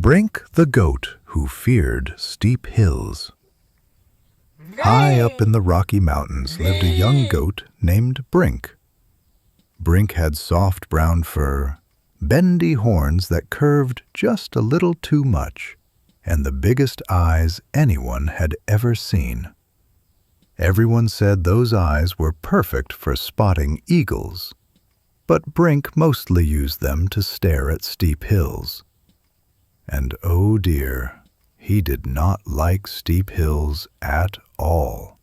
Brink the goat who feared steep hills. High up in the Rocky Mountains lived a young goat named Brink. Brink had soft brown fur, bendy horns that curved just a little too much, and the biggest eyes anyone had ever seen. Everyone said those eyes were perfect for spotting eagles, but Brink mostly used them to stare at steep hills. And oh dear, he did not like steep hills at all.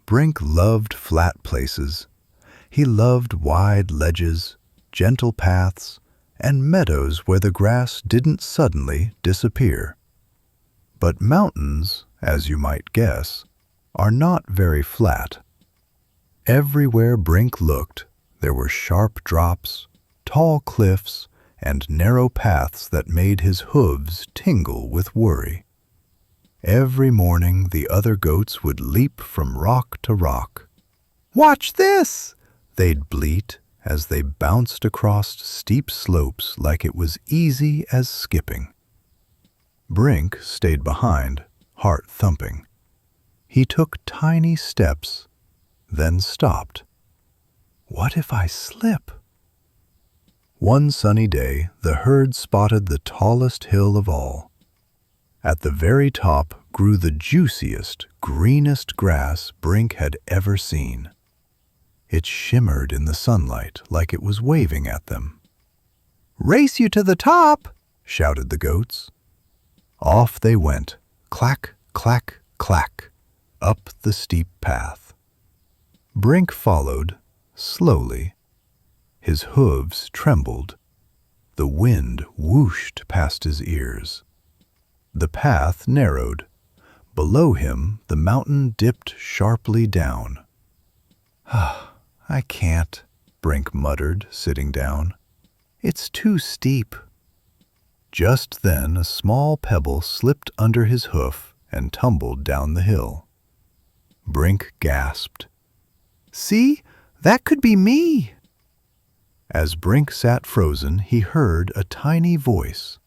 Brink loved flat places. He loved wide ledges, gentle paths, and meadows where the grass didn't suddenly disappear. But mountains, as you might guess, are not very flat. Everywhere Brink looked, there were sharp drops, tall cliffs, and narrow paths that made his hooves tingle with worry. Every morning the other goats would leap from rock to rock. "Watch this!" they'd bleat as they bounced across steep slopes like it was easy as skipping. Brink stayed behind, heart thumping. He took tiny steps, then stopped. What if I slip? One sunny day, the herd spotted the tallest hill of all. At the very top grew the juiciest, greenest grass Brink had ever seen. It shimmered in the sunlight like it was waving at them. "Race you to the top!" shouted the goats. Off they went, clack, clack, clack, up the steep path. Brink followed, slowly. His hooves trembled. The wind whooshed past his ears. The path narrowed. Below him, the mountain dipped sharply down. "I can't," Brink muttered, sitting down. "It's too steep." Just then a small pebble slipped under his hoof and tumbled down the hill. Brink gasped. "See, that could be me!" As Brink sat frozen, he heard a tiny voice.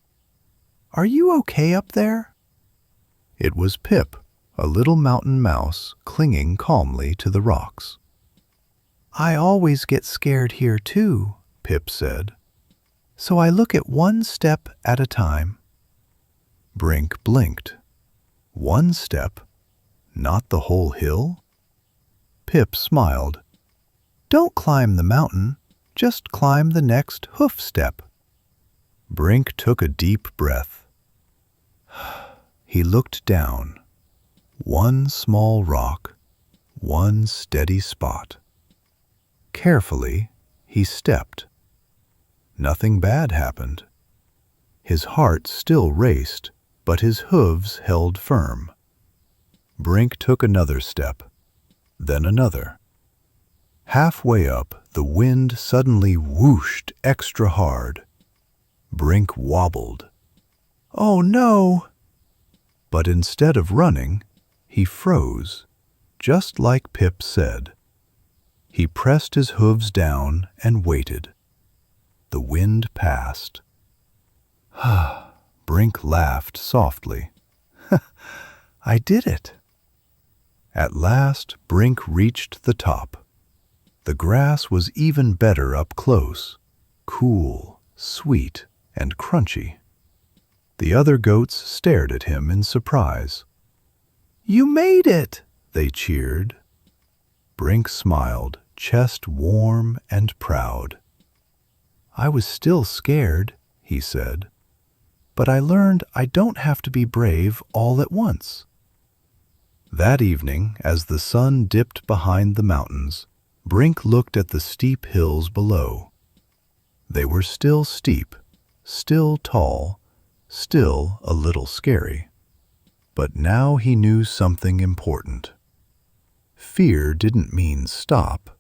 "Are you okay up there?" It was Pip, a little mountain mouse, clinging calmly to the rocks. "I always get scared here too," Pip said. "So I look at one step at a time." Brink blinked. One step? Not the whole hill? Pip smiled. "Don't climb the mountain. Just climb the next hoof step." Brink took a deep breath. He looked down. One small rock, one steady spot. Carefully, he stepped. Nothing bad happened. His heart still raced, but his hooves held firm. Brink took another step, then another. Halfway up, the wind suddenly whooshed extra hard. Brink wobbled. "Oh no!" But instead of running, he froze, just like Pip said. He pressed his hooves down and waited. The wind passed. Brink laughed softly. "I did it." At last, Brink reached the top. The grass was even better up close, cool, sweet, and crunchy. The other goats stared at him in surprise. "You made it!" they cheered. Brink smiled, chest warm and proud. "I was still scared," he said, "but I learned I don't have to be brave all at once." That evening, as the sun dipped behind the mountains, Brink looked at the steep hills below. They were still steep, still tall, still a little scary. But now he knew something important. Fear didn't mean stop.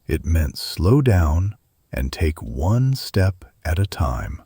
It meant slow down and take one step at a time.